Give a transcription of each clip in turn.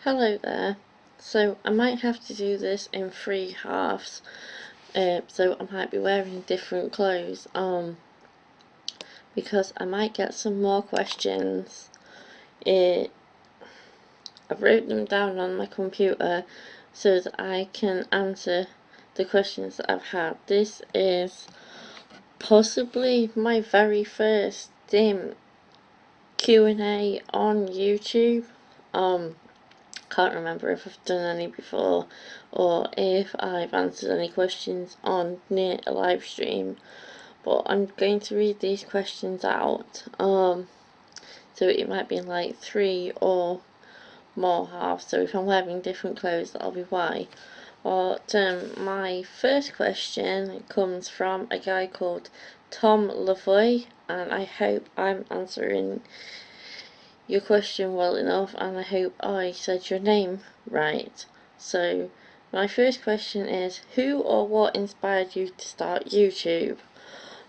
Hello there. So I might have to do this in 3 halves. So I might be wearing different clothes. Because I might get some more questions. I've wrote them down on my computer so that I can answer the questions that I've had. This is possibly my very first Q&A on YouTube. Can't remember if I've done any before or if I've answered any questions on near a live stream, but I'm going to read these questions out. So it might be like 3 or more halves, so if I'm wearing different clothes that'll be why. But my first question comes from a guy called Tom Lavoy, and I hope I'm answering your question well enough, and I hope I said your name right. So my first question is, who or what inspired you to start YouTube?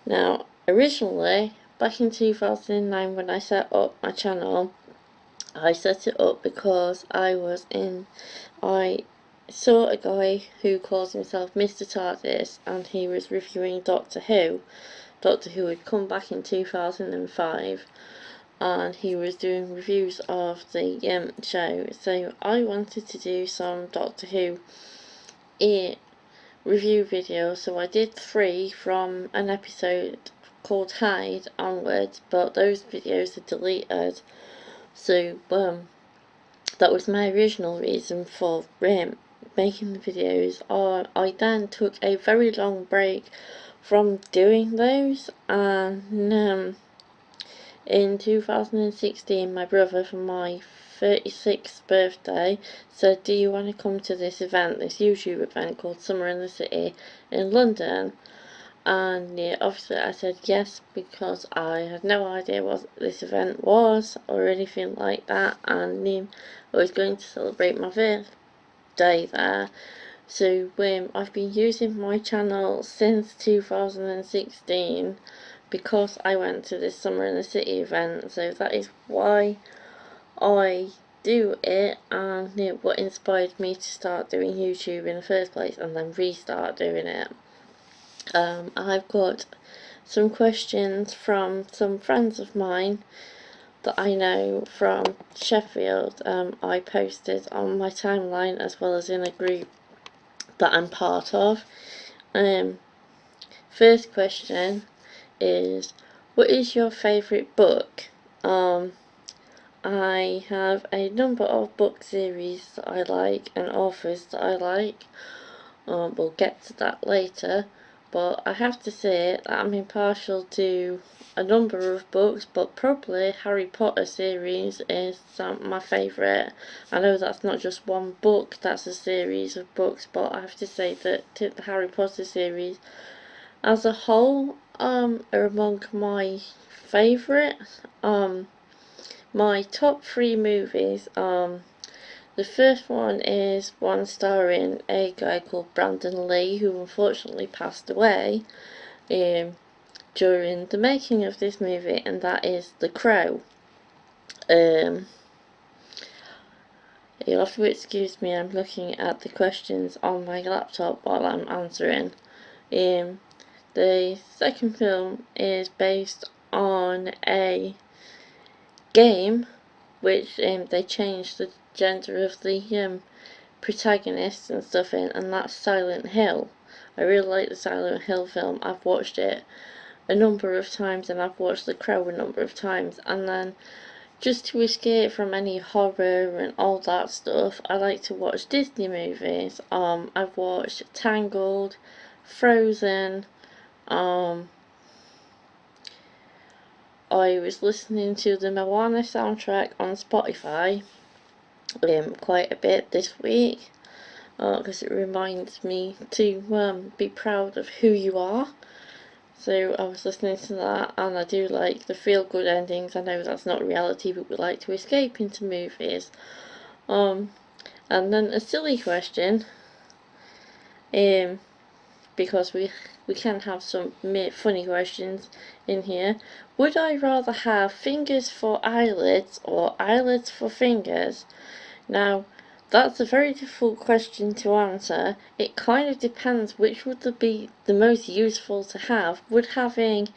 Now, originally, back in 2009 when I set up my channel, I set it up because I saw a guy who calls himself Mr. TARDIS, and he was reviewing Doctor Who. Doctor Who had come back in 2005, and he was doing reviews of the show, so I wanted to do some Doctor Who review videos, so I did 3 from an episode called Hyde onwards, but those videos are deleted. So that was my original reason for making the videos. I then took a very long break from doing those, and in 2016, my brother, for my 36th birthday, said, do you want to come to this event, this YouTube event called Summer in the City in London? And yeah, obviously I said yes, because I had no idea what this event was or anything like that, and I was going to celebrate my birthday there. So I've been using my channel since 2016 because I went to this Summer in the City event, so that is why I do it, and what inspired me to start doing YouTube in the first place and then restart doing it. I've got some questions from some friends of mine that I know from Sheffield. I posted on my timeline as well as in a group that I'm part of. First question is, what is your favourite book? I have a number of book series that I like and authors that I like. We'll get to that later, but I have to say that I'm impartial to a number of books, but probably Harry Potter series is my favourite. I know that's not just one book, that's a series of books, but I have to say that the Harry Potter series as a whole are among my favourite. My top 3 movies, the first one is one starring a guy called Brandon Lee, who unfortunately passed away during the making of this movie, and that is The Crow. You'll have to excuse me, I'm looking at the questions on my laptop while I'm answering. The second film is based on a game which they changed the gender of the protagonists and stuff in, and that's Silent Hill. I really like the Silent Hill film. I've watched it a number of times, and I've watched The Crow a number of times, and then just to escape from any horror and all that stuff, I like to watch Disney movies. I've watched Tangled, Frozen, I was listening to the Moana soundtrack on Spotify quite a bit this week, because it reminds me to be proud of who you are. So I was listening to that, and I do like the feel-good endings. I know that's not reality, but we like to escape into movies. And then a silly question, because we can have some funny questions in here. Would I rather have fingers for eyelids or eyelids for fingers? Now, That's a very difficult question to answer. It kind of depends which would be the most useful to have. Would having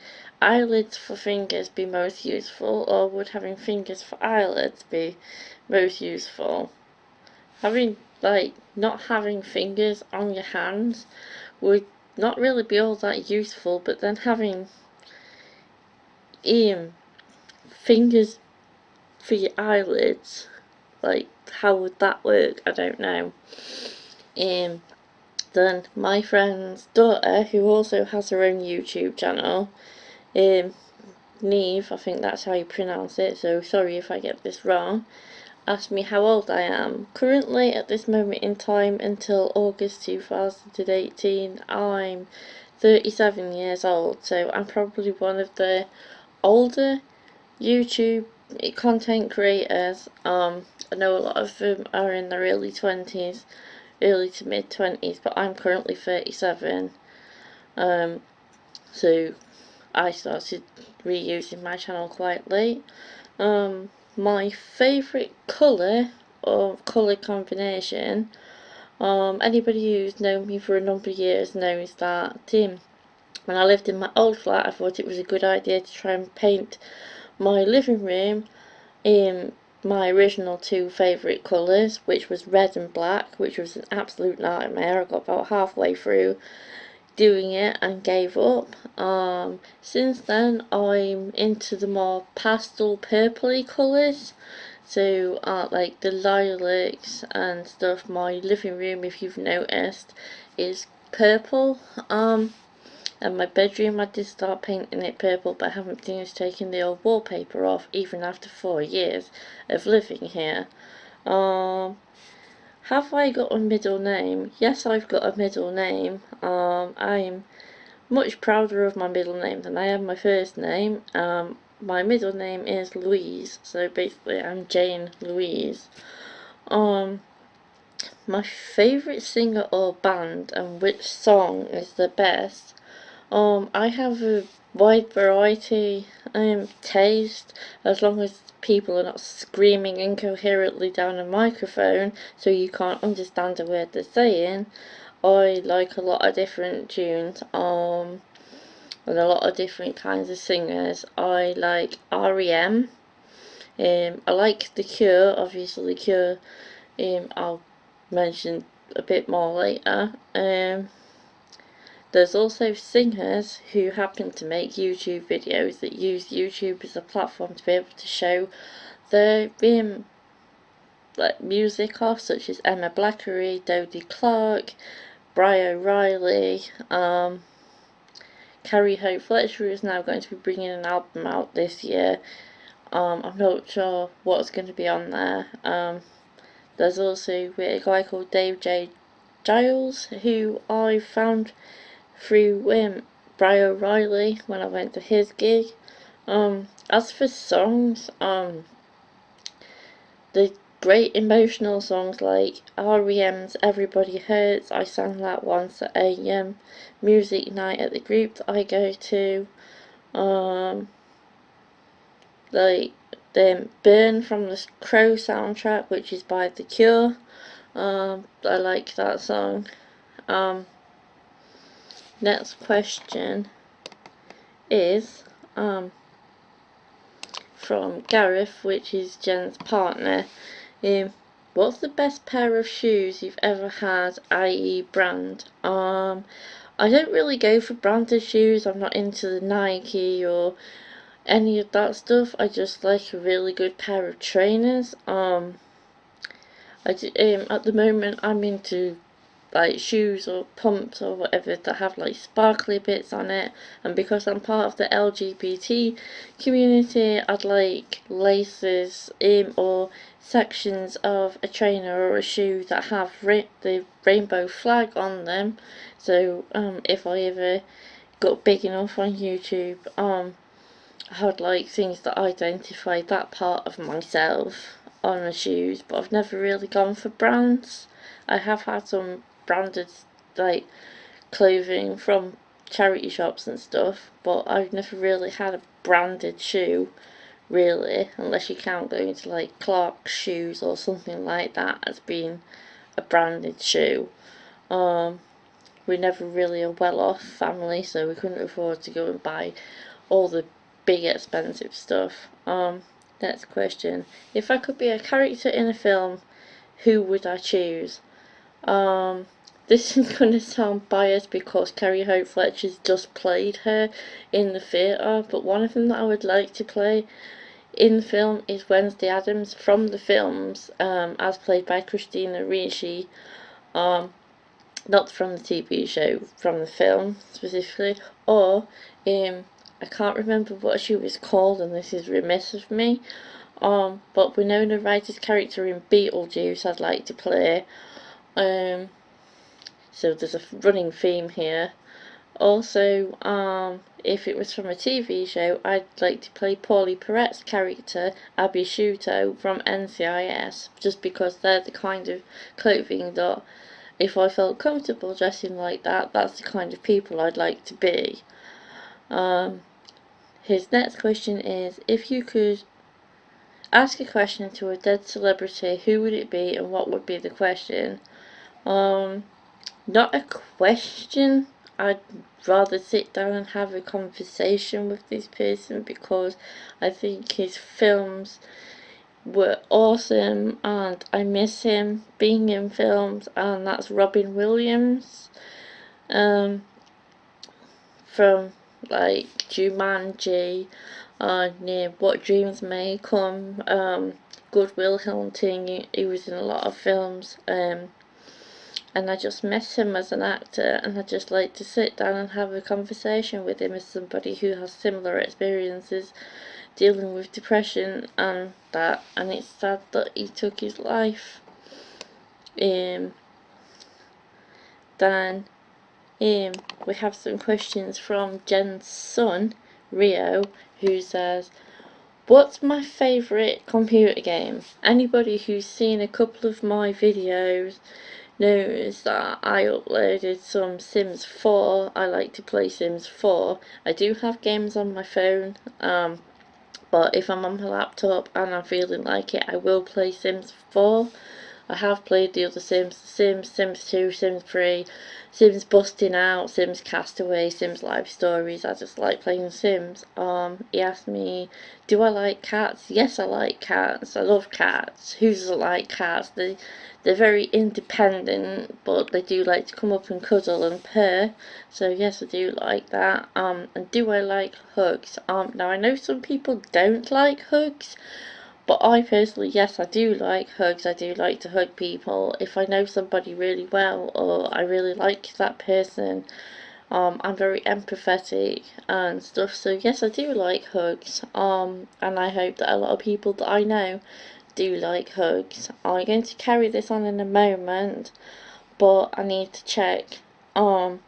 eyelids for fingers be most useful, or would having fingers for eyelids be most useful? Having, like, not having fingers on your hands would not really be all that useful, but then having fingers for your eyelids, like, how would that work? I don't know. Then my friend's daughter, who also has her own YouTube channel, Neve, I think that's how you pronounce it, so sorry if I get this wrong, asked me how old I am. Currently, at this moment in time, until August 2018, I'm 37 years old, so I'm probably one of the older YouTube content creators. I know a lot of them are in their early 20s, early to mid 20s, but I'm currently 37. So I started reusing my channel quite late. My favourite colour or colour combination, anybody who's known me for a number of years knows that when I lived in my old flat, I thought it was a good idea to try and paint my living room in my original two favourite colours, which was red and black, which was an absolute nightmare. I got about halfway through doing it and gave up. Since then I'm into the more pastel purpley colours, so like the lilacs and stuff. My living room, if you've noticed, is purple. And my bedroom, I did start painting it purple, but I haven't finished taking the old wallpaper off even after 4 years of living here. Have I got a middle name? Yes, I've got a middle name. I'm much prouder of my middle name than I am my first name. My middle name is Louise, so basically I'm Jane Louise. My favourite singer or band and which song is the best. I have a wide variety taste, as long as people are not screaming incoherently down a microphone so you can't understand a word they're saying. I like a lot of different tunes, and a lot of different kinds of singers. I like REM. I like The Cure, obviously The Cure. I'll mention a bit more later. There's also singers who happen to make YouTube videos that use YouTube as a platform to be able to show their like music off, such as Emma Blackery, Dodie Clark, Bri O'Reilly. Carrie Hope Fletcher is now going to be bringing an album out this year. I'm not sure what's going to be on there. There's also a guy called Dave J. Giles, who I found through Bri O'Reilly when I went to his gig. As for songs, the great emotional songs like REM's Everybody Hurts, I sang that once at a music night at the group that I go to. Like the Burn from the Crow soundtrack, which is by The Cure. I like that song. Next question is from Gareth, which is Jen's partner. What's the best pair of shoes you've ever had, i.e. brand? I don't really go for branded shoes. I'm not into the Nike or any of that stuff. I just like a really good pair of trainers. At the moment I'm into like shoes or pumps or whatever that have like sparkly bits on it, and because I'm part of the LGBT community, I'd like laces or sections of a trainer or a shoe that have the rainbow flag on them, so if I ever got big enough on YouTube, I'd like things that identify that part of myself on the shoes. But I've never really gone for brands. I have had some branded like clothing from charity shops and stuff, but I've never really had a branded shoe. really, unless you count going to like Clark's shoes or something like that as being a branded shoe. We're never really a well-off family, so we couldn't afford to go and buy all the big expensive stuff. Next question. If I could be a character in a film, who would I choose? This is going to sound biased because Carrie Hope Fletcher's just played her in the theatre, but one of them that I would like to play in the film is Wednesday Addams from the films, as played by Christina Ricci. Not from the TV show, from the film specifically, or I can't remember what she was called, and this is remiss of me. But Winona Ryder's character in Beetlejuice I'd like to play. So there's a running theme here. Also, if it was from a TV show, I'd like to play Paulie Perrette's character, Abby Shuto, from NCIS, just because they're the kind of clothing that, if I felt comfortable dressing like that, that's the kind of people I'd like to be. His next question is, if you could ask a question to a dead celebrity, who would it be and what would be the question? Not a question. I'd rather sit down and have a conversation with this person because I think his films were awesome and I miss him being in films, and that's Robin Williams, from like Jumanji, near What Dreams May Come, Good Will Hunting. He was in a lot of films, and I just miss him as an actor, and I'd just like to sit down and have a conversation with him as somebody who has similar experiences dealing with depression and that, and it's sad that he took his life. Then we have some questions from Jen's son, Rio, who says, what's my favourite computer game? Anybody who's seen a couple of my videos knows that I uploaded some Sims 4. I like to play Sims 4. I do have games on my phone, but if I'm on my laptop and I'm feeling like it, I will play Sims 4. I have played the other Sims, Sims 2, Sims 3, Sims Busting Out, Sims Castaway, Sims Life Stories. I just like playing Sims. He asked me, do I like cats? Yes, I like cats. I love cats. Who doesn't like cats? They're very independent, but they do like to come up and cuddle and purr. So yes, I do like that. And do I like hugs? Now I know some people don't like hugs, but I personally, yes, I do like hugs. I do like to hug people. If I know somebody really well or I really like that person, I'm very empathetic and stuff. So yes, I do like hugs. And I hope that a lot of people that I know do like hugs. I'm going to carry this on in a moment, but I need to check how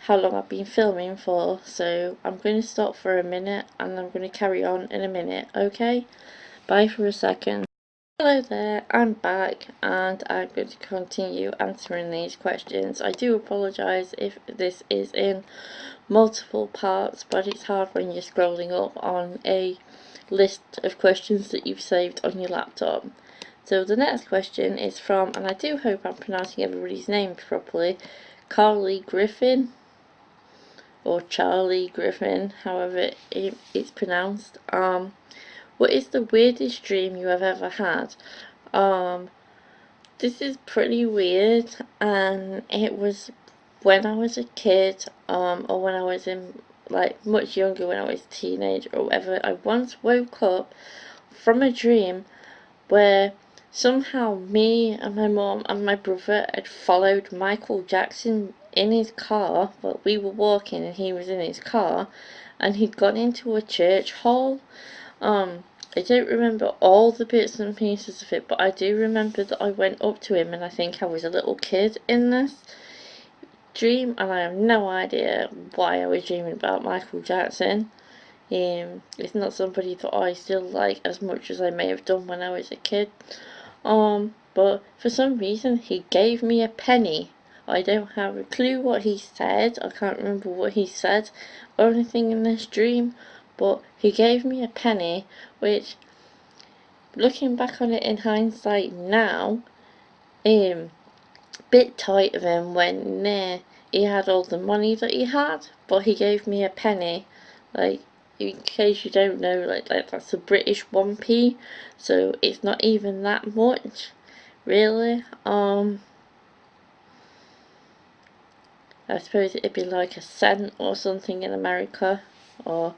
long I've been filming for. So I'm going to stop for a minute and I'm going to carry on in a minute, okay? Bye for a second. Hello there, I'm back and I'm going to continue answering these questions. I do apologise if this is in multiple parts, but it's hard when you're scrolling up on a list of questions that you've saved on your laptop. So the next question is from, and I do hope I'm pronouncing everybody's name properly, Carly Griffin, or Charlie Griffin, however it's pronounced. What is the weirdest dream you have ever had? This is pretty weird, and it was when I was a kid, or when I was in, like, much younger, when I was a teenager or whatever. I once woke up from a dream where somehow me and my mom and my brother had followed Michael Jackson in his car. Well, we were walking and he was in his car, and he'd gone into a church hall. I don't remember all the bits and pieces of it, but I do remember that I went up to him, and I think I was a little kid in this dream, and I have no idea why I was dreaming about Michael Jackson. It's not somebody that I still like as much as I may have done when I was a kid. But for some reason he gave me a penny. I don't have a clue what he said. I can't remember what he said or anything in this dream, but he gave me a penny, which, looking back on it in hindsight now, bit tight of him when he had all the money that he had, but he gave me a penny. Like, in case you don't know, like that's a British 1p, so it's not even that much, really. I suppose it'd be like a cent or something in America, or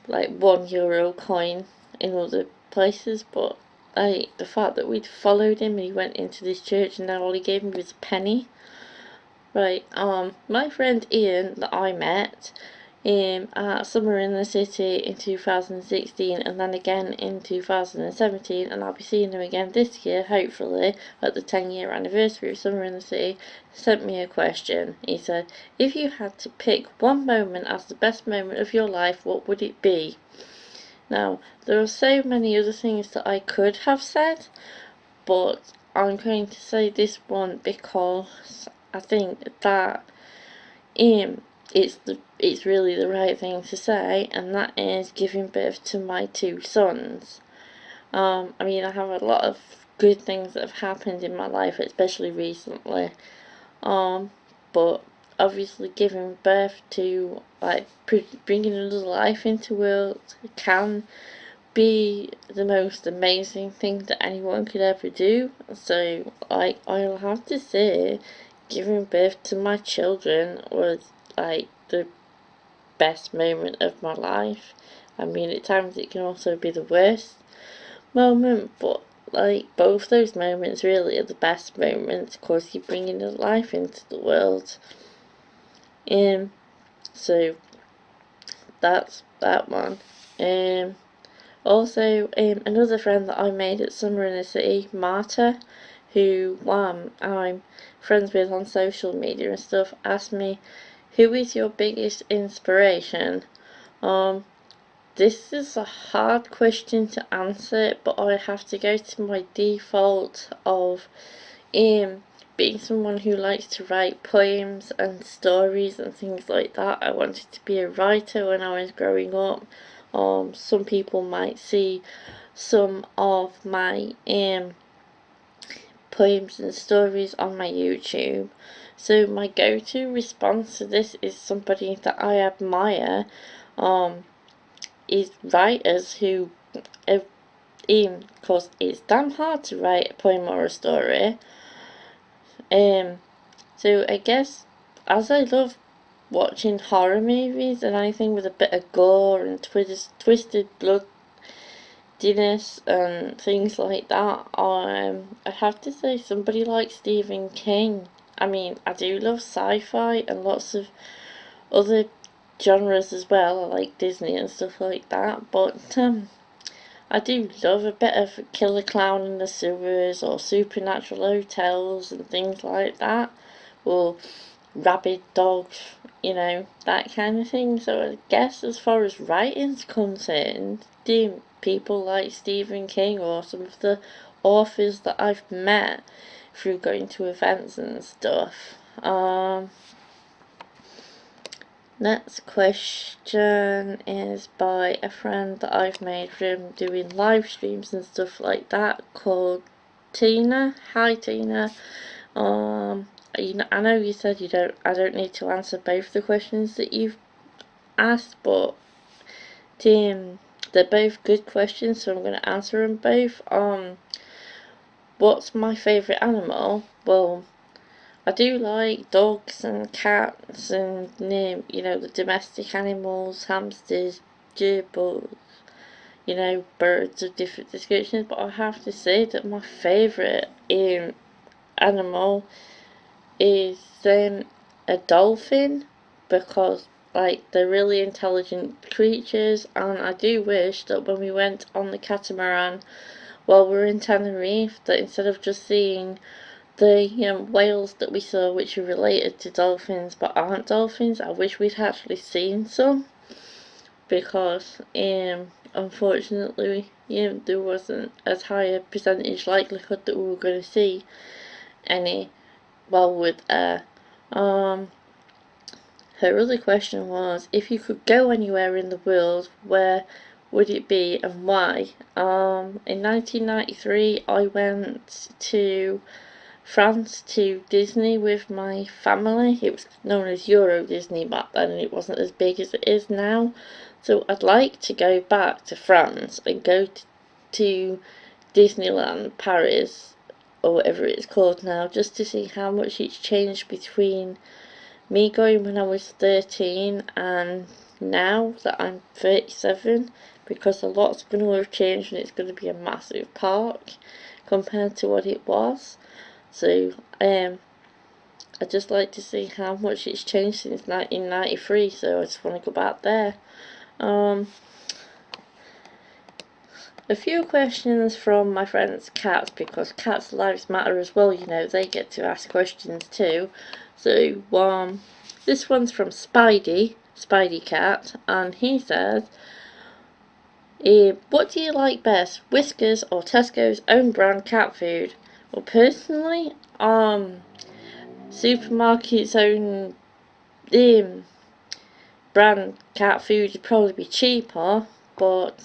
like €1 coin in other places, but the fact that we'd followed him and he went into this church and now all he gave me was a penny. Right, my friend Ian that I met at Summer in the City in 2016 and then again in 2017, and I'll be seeing him again this year, hopefully, at the 10-year anniversary of Summer in the City, sent me a question. He said, if you had to pick one moment as the best moment of your life, what would it be? Now, there are so many other things that I could have said, but I'm going to say this one because I think that it's really the right thing to say, and that is giving birth to my 2 sons. I mean, I have a lot of good things that have happened in my life, especially recently. But obviously giving birth to, like, bringing another life into the world can be the most amazing thing that anyone could ever do. So, like, I'll have to say, giving birth to my children was, like, the best moment of my life. I mean, at times it can also be the worst moment, but, like, both those moments really are the best moments, because you're bringing a life into the world. So that's that one. Also, another friend that I made at Summer in the City, Marta, who I'm friends with on social media and stuff, asked me, who is your biggest inspiration? This is a hard question to answer, but I have to go to my default of being someone who likes to write poems and stories and things like that. I wanted to be a writer when I was growing up. Some people might see some of my poems and stories on my YouTube. So my go-to response to this is somebody that I admire, is writers who, because it's damn hard to write a poem or a story. So I guess, as I love watching horror movies and anything with a bit of gore and twisted bloodiness and things like that, I'd have to say somebody like Stephen King. I mean, I do love sci-fi and lots of other genres as well. I like Disney and stuff like that, but I do love a bit of Killer Clown in the Sewers or Supernatural Hotels and things like that, or rabid dogs, you know, that kind of thing. So I guess as far as writing's concerned, people like Stephen King or some of the authors that I've met through going to events and stuff. Next question is by a friend that I've made from doing live streams and stuff like that, called Tina. Hi Tina. I know you said I don't need to answer both the questions that you've asked, but they're both good questions, so I'm going to answer them both. What's my favourite animal? Well, I do like dogs and cats and, you know, the domestic animals, hamsters, gerbils, you know, birds of different descriptions, but I have to say that my favourite animal is a dolphin, because, like, they're really intelligent creatures, and I do wish that when we went on the catamaran while we were in Tenerife, that instead of just seeing the whales that we saw, which are related to dolphins but aren't dolphins, I wish we'd actually seen some, because unfortunately, there wasn't as high a percentage likelihood that we were going to see any while we're there. her other question was, if you could go anywhere in the world, where would it be and why? In 1993 I went to France to Disney with my family. It was known as Euro Disney back then, and it wasn't as big as it is now. So I'd like to go back to France and go to Disneyland Paris, or whatever it's called now, just to see how much it's changed between me going when I was 13 and now that I'm 37, because a lot's going to have changed and it's going to be a massive park compared to what it was. So I'd just like to see how much it's changed since 1993, so I just want to go back there. A few questions from my friends' cats, because cats' lives matter as well, you know, they get to ask questions too. So, this one's from Spidey Cat, and he says, what do you like best, Whiskas or Tesco's own brand cat food? Well, personally, supermarket's own brand cat food would probably be cheaper, but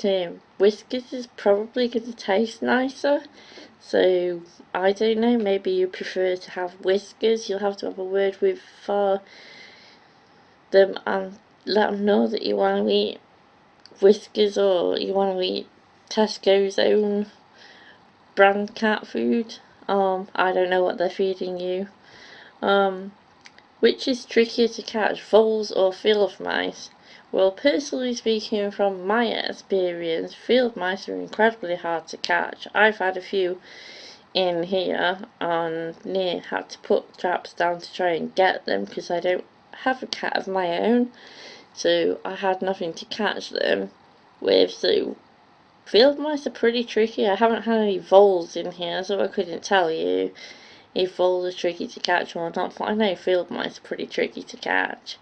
Whiskas is probably going to taste nicer. So I don't know, maybe you prefer to have Whiskas. You'll have to have a word with them and let them know that you want to eat Whiskas or you want to eat Tesco's own brand cat food. I don't know what they're feeding you. Which is trickier to catch, voles or field mice? Well, personally speaking, from my experience, field mice are incredibly hard to catch. I've had a few in here and had to put traps down to try and get them because I don't have a cat of my own, so I had nothing to catch them with. So field mice are pretty tricky. I haven't had any voles in here, so I couldn't tell you if voles are tricky to catch or not, but I know field mice are pretty tricky to catch.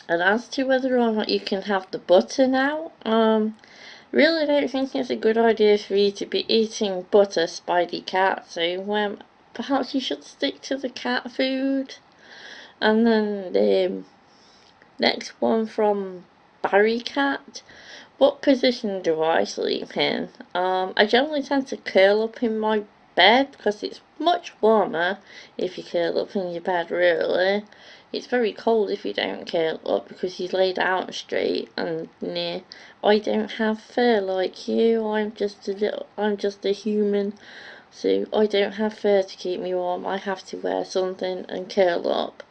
And as to whether or not you can have the butter now, really don't think it's a good idea for you to be eating butter, Spidey Cat, so perhaps you should stick to the cat food. And then the next one from Barry Cat. What position do I sleep in? I generally tend to curl up in my bed because it's much warmer if you curl up in your bed, really. It's very cold if you don't curl up because you lay down straight, and I don't have fur like you. I'm just a human, so I don't have fur to keep me warm. I have to wear something and curl up.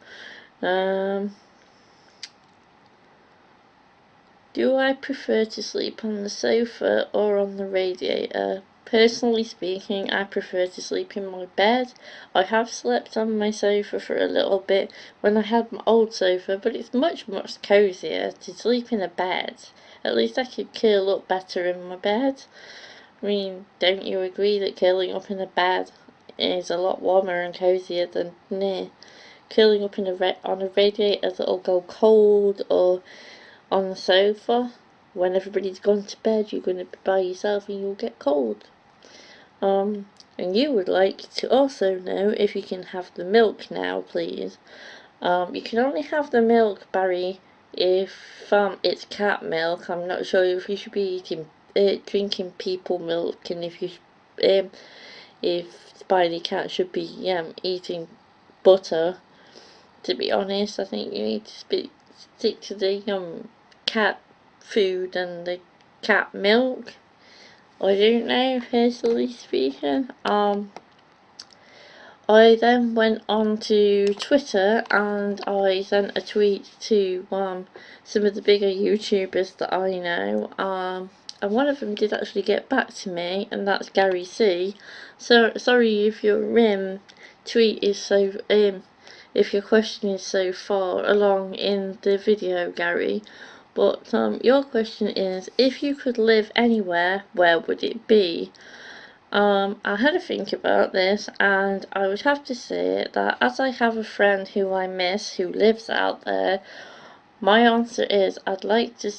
Do I prefer to sleep on the sofa or on the radiator? Personally speaking, I prefer to sleep in my bed. I have slept on my sofa for a little bit when I had my old sofa, but it's much, much cosier to sleep in a bed. At least I could curl up better in my bed. I mean, don't you agree that curling up in a bed is a lot warmer and cosier than curling up on a radiator that'll go cold, or on the sofa when everybody's gone to bed? You're going to be by yourself and you'll get cold. And you would like to also know if you can have the milk now, please. You can only have the milk, Barry, if it's cat milk. I'm not sure if you should be drinking people milk, and if Spidey Cat should be eating butter. To be honest, I think you need to stick to the cat food and the cat milk. I don't know, personally speaking. I then went on to Twitter and I sent a tweet to some of the bigger YouTubers that I know, and one of them did actually get back to me, and that's Gary C. So sorry if your tweet is so if your question is so far along in the video, Gary. But your question is, if you could live anywhere, where would it be? I had to think about this, and I would have to say that as I have a friend who I miss who lives out there, my answer is I'd like to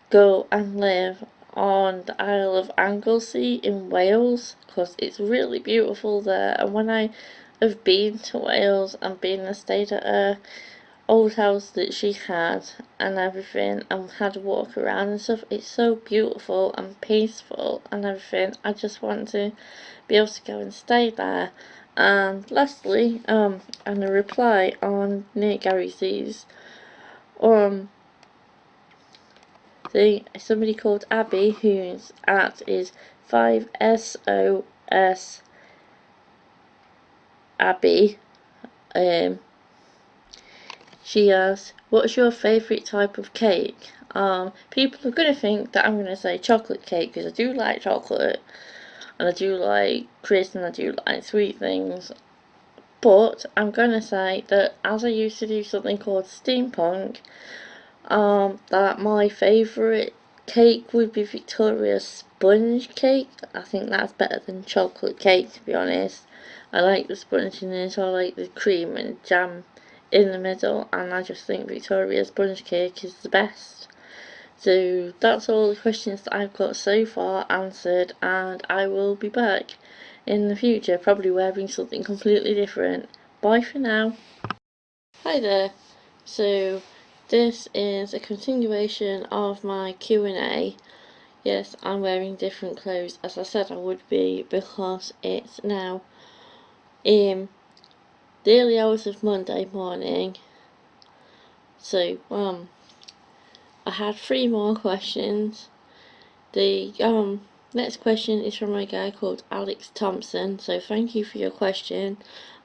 go and live on the Isle of Anglesey in Wales, because it's really beautiful there, and when I have been to Wales and been and stayed at old house that she had and everything, and had a walk around and stuff. It's so beautiful and peaceful and everything. I just want to be able to go and stay there. And lastly, and a reply on Nick Gary C's somebody called Abby, whose at is 5SOS Abby. She asks, what's your favourite type of cake? People are going to think that I'm going to say chocolate cake, because I do like chocolate, and I do like crisps, and I do like sweet things. But I'm going to say that as I used to do something called steampunk, that my favourite cake would be Victoria's sponge cake. I think that's better than chocolate cake, to be honest. I like the sponginess, I like the cream and jam in the middle, and I just think Victoria's sponge cake is the best. So that's all the questions that I've got so far answered, and I will be back in the future, probably wearing something completely different. Bye for now. Hi there. So this is a continuation of my Q&A. Yes, I'm wearing different clothes, as I said I would be, because it's now in the early hours of Monday morning. So I had 3 more questions. The next question is from a guy called Alex Thompson, so thank you for your question.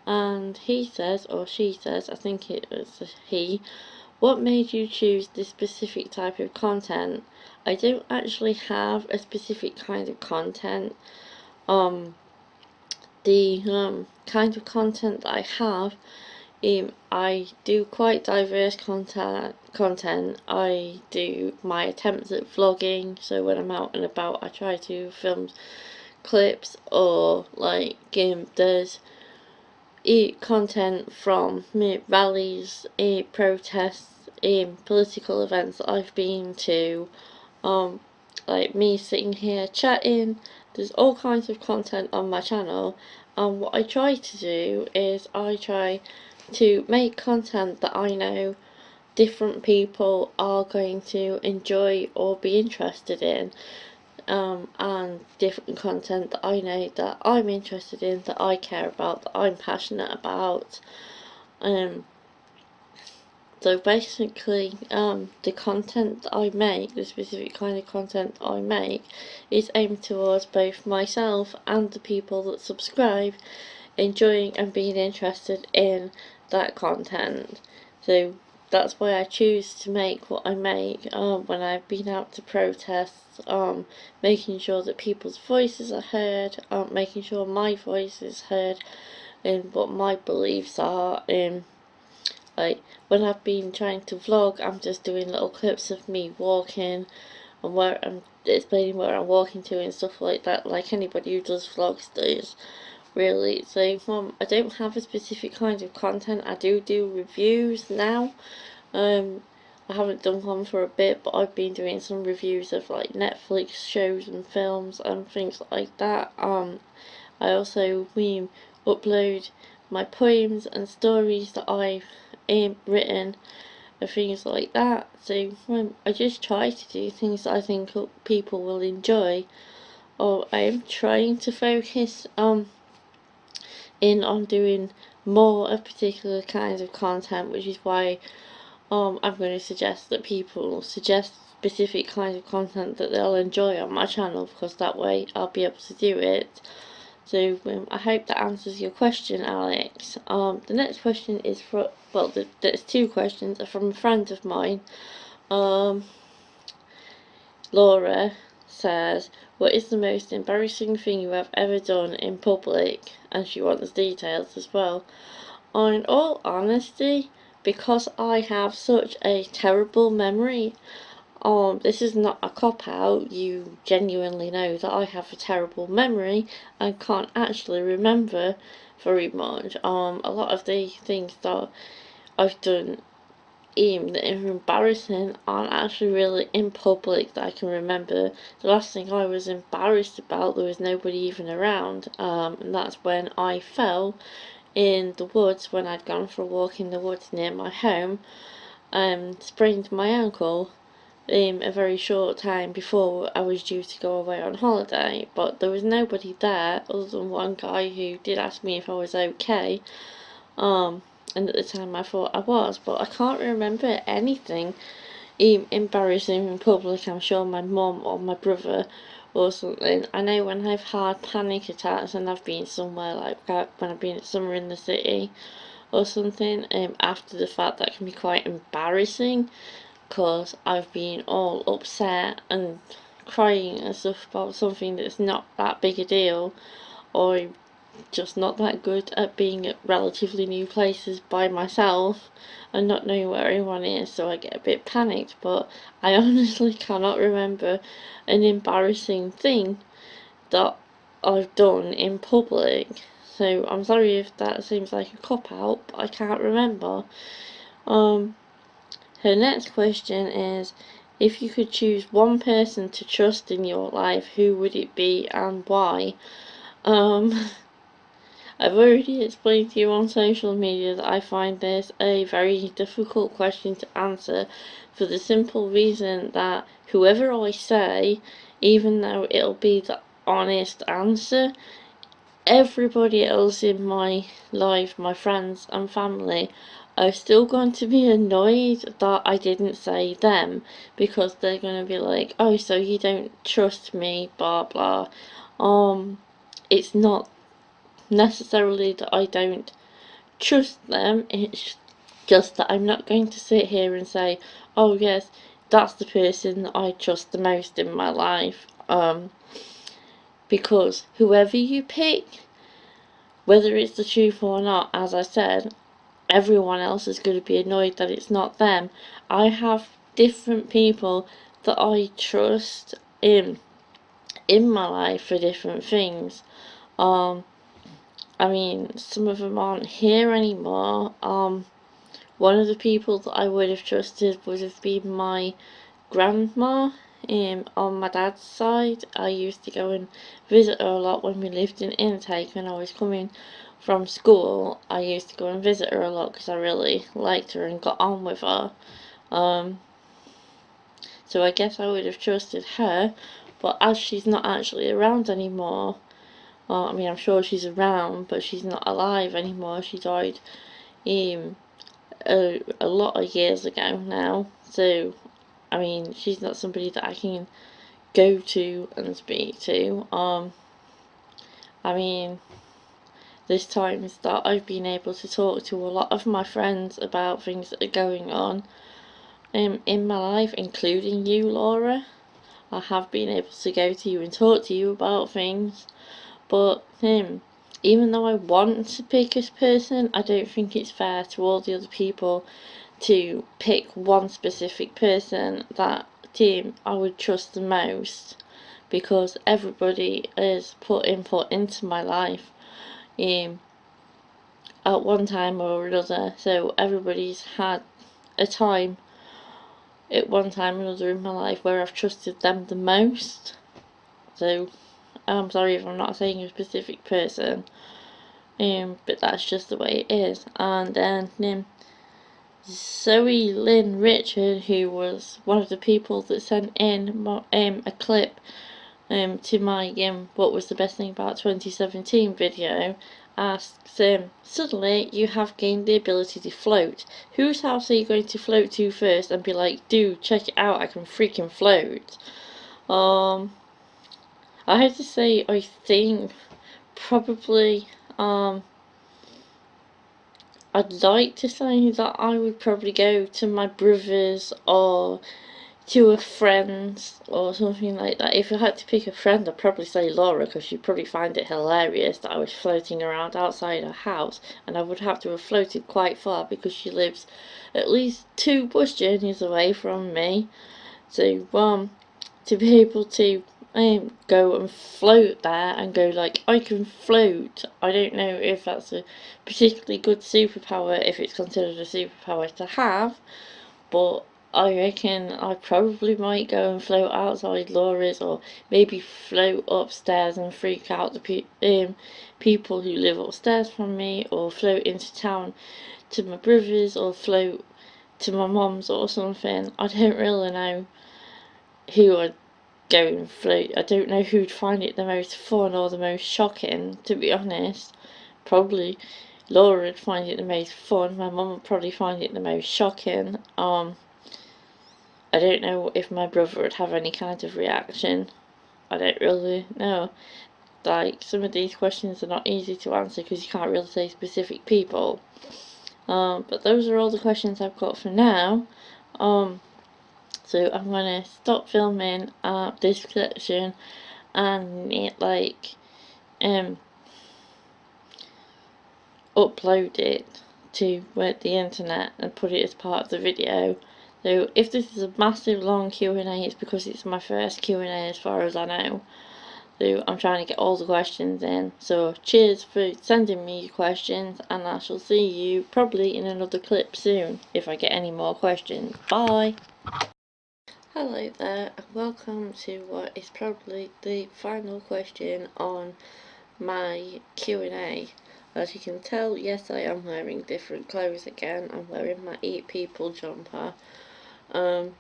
And he says, or she says, I think it was he, what made you choose this specific type of content? I don't actually have a specific kind of content. The kind of content that I have, I do quite diverse content. I do my attempts at vlogging, so when I'm out and about I try to film clips, or like there's content from rallies, protests, political events that I've been to, like me sitting here chatting. There's all kinds of content on my channel, and what I try to do is I try to make content that I know different people are going to enjoy or be interested in, and different content that I know that I'm interested in, that I care about, that I'm passionate about. So basically, the content that I make, the specific kind of content I make, is aimed towards both myself and the people that subscribe enjoying and being interested in that content. So that's why I choose to make what I make. When I've been out to protests, making sure that people's voices are heard, making sure my voice is heard, and what my beliefs are. Like when I've been trying to vlog, I'm just doing little clips of me walking, and where I'm explaining where I'm walking to and stuff like that, like anybody who does vlogs does, really. So I don't have a specific kind of content. I do reviews now. I haven't done one for a bit, but I've been doing some reviews of like Netflix shows and films and things like that. I also upload my poems and stories that I've written and things like that. So I just try to do things that I think people will enjoy. Or I am trying to focus in on doing more of particular kinds of content, which is why I'm going to suggest that people suggest specific kinds of content that they'll enjoy on my channel, because that way I'll be able to do it. So I hope that answers your question, Alex. The next question is for, well, there's 2 questions are from a friend of mine. Laura says, what is the most embarrassing thing you have ever done in public? And she wants details as well. In all honesty, because I have such a terrible memory, this is not a cop-out. You genuinely know that I have a terrible memory and can't actually remember very much. A lot of the things that I've done that are embarrassing aren't actually really in public that I can remember. The last thing I was embarrassed about, there was nobody even around, and that's when I fell in the woods when I'd gone for a walk in the woods near my home, sprained my ankle a very short time before I was due to go away on holiday, but there was nobody there other than one guy who did ask me if I was okay, and at the time I thought I was, but I can't remember anything embarrassing in public. I'm sure my mum or my brother or something. I know when I've had panic attacks and I've been somewhere like that, when I've been somewhere in the city or something, after the fact, that can be quite embarrassing, because I've been all upset and crying and stuff about something that's not that big a deal, or just not that good at being at relatively new places by myself and not knowing where anyone is, so I get a bit panicked. But I honestly cannot remember an embarrassing thing that I've done in public, so I'm sorry if that seems like a cop-out, but I can't remember. Her next question is, if you could choose one person to trust in your life, who would it be and why? I've already explained to you on social media that I find this a very difficult question to answer, for the simple reason that whoever I say, even though it'll be the honest answer, everybody else in my life, my friends and family, are still going to be annoyed that I didn't say them, because they're going to be like, oh, so you don't trust me, blah blah. It's not necessarily that I don't trust them, it's just that I'm not going to sit here and say, oh yes, that's the person that I trust the most in my life, because whoever you pick, whether it's the truth or not, as I said, everyone else is going to be annoyed that it's not them. I have different people that I trust in my life for different things. I mean, some of them aren't here anymore. One of the people that I would have trusted would have been my grandma. On my dad's side, I used to go and visit her a lot when we lived in Intake. When I was coming from school, I used to go and visit her a lot because I really liked her and got on with her. So I guess I would have trusted her, but as she's not actually around anymore, I mean, I'm sure she's around, but she's not alive anymore. She died a lot of years ago now, so I mean, she's not somebody that I can go to and speak to. I mean, there's times that I've been able to talk to a lot of my friends about things that are going on in my life, including you, Laura. I have been able to go to you and talk to you about things, but even though I want to pick a person, I don't think it's fair to all the other people to pick one specific person that I would trust the most, because everybody is put input into my life at one time or another, so everybody's had a time at one time or another in my life where I've trusted them the most. So I'm sorry if I'm not saying a specific person, but that's just the way it is. And then Zoe Lynn Richard, who was one of the people that sent in a clip to my what was the best thing about 2017 video, asks, suddenly you have gained the ability to float. Whose house are you going to float to first and be like, dude, check it out, I can freaking float? I have to say, I think probably I'd like to say that I would probably go to my brother's or to a friend's or something like that. If I had to pick a friend, I'd probably say Laura, because she'd probably find it hilarious that I was floating around outside her house, and I would have to have floated quite far because she lives at least 2 bus journeys away from me. So to be able to go and float there and go like, I can float. I don't know if that's a particularly good superpower, if it's considered a superpower to have, but I reckon I probably might go and float outside Laura's, or maybe float upstairs and freak out the people who live upstairs from me, or float into town to my brother's, or float to my mum's or something. I don't really know who I'd go and float. I don't know who'd find it the most fun or the most shocking, to be honest. Probably Laura would find it the most fun. My mum would probably find it the most shocking. I don't know if my brother would have any kind of reaction. I don't really know. Like, some of these questions are not easy to answer because you can't really say specific people. But those are all the questions I've got for now. So I'm gonna stop filming this section and upload it to the internet and put it as part of the video. So if this is a massive long Q&A, it's because it's my first Q&A as far as I know. So I'm trying to get all the questions in. So cheers for sending me your questions, and I shall see you probably in another clip soon if I get any more questions. Bye! Hello there, and welcome to what is probably the final question on my Q&A. As you can tell, yes, I am wearing different clothes again. I'm wearing my Eat People jumper. And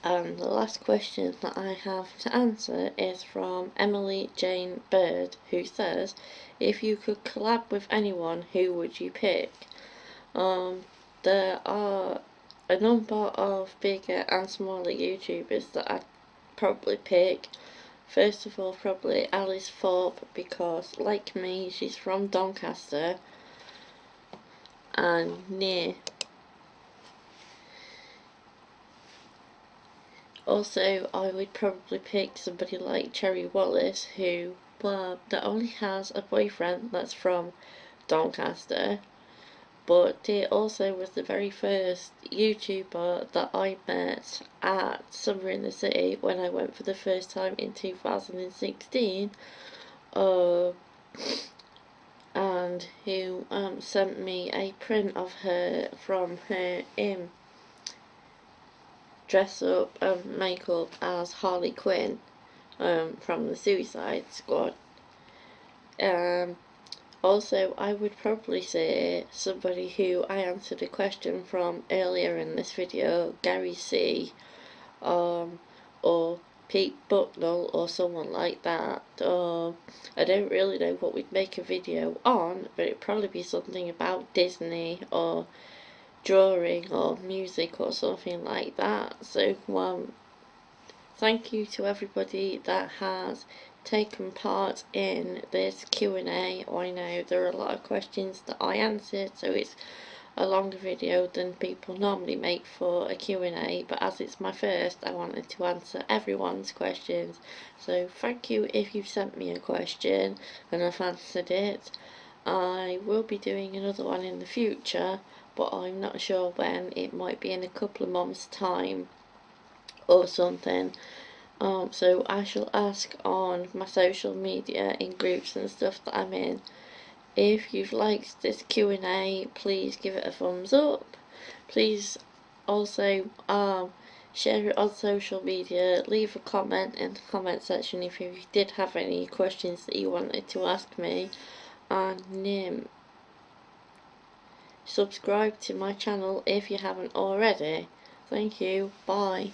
the last question that I have to answer is from Emily Jane Bird, who says, if you could collab with anyone, who would you pick? There are a number of bigger and smaller YouTubers that I'd probably pick. First of all, probably Alice Thorpe, because like me, she's from Doncaster and near. Also, I would probably pick somebody like Cherry Wallace, who, well, not only has a boyfriend that's from Doncaster, but he also was the very first YouTuber that I met at Summer in the City when I went for the first time in 2016, and who sent me a print of her from her dress up and makeup as Harley Quinn from the Suicide Squad. Also, I would probably say somebody who I answered a question from earlier in this video, Gary C, or Pete Bucknell, or someone like that. I don't really know what we'd make a video on, but it'd probably be something about Disney, or drawing, or music, or something like that. So, thank you to everybody that has taken part in this Q&A. I know there are a lot of questions that I answered, so it's a longer video than people normally make for a Q&A, but as it's my first, I wanted to answer everyone's questions. So thank you if you've sent me a question and I've answered it. I will be doing another one in the future, but I'm not sure when. It might be in a couple of months' time or something. So I shall ask on my social media in groups and stuff that I'm in. If you've liked this Q&A, please give it a thumbs up. Please also share it on social media. Leave a comment in the comment section if you did have any questions that you wanted to ask me. And subscribe to my channel if you haven't already. Thank you. Bye.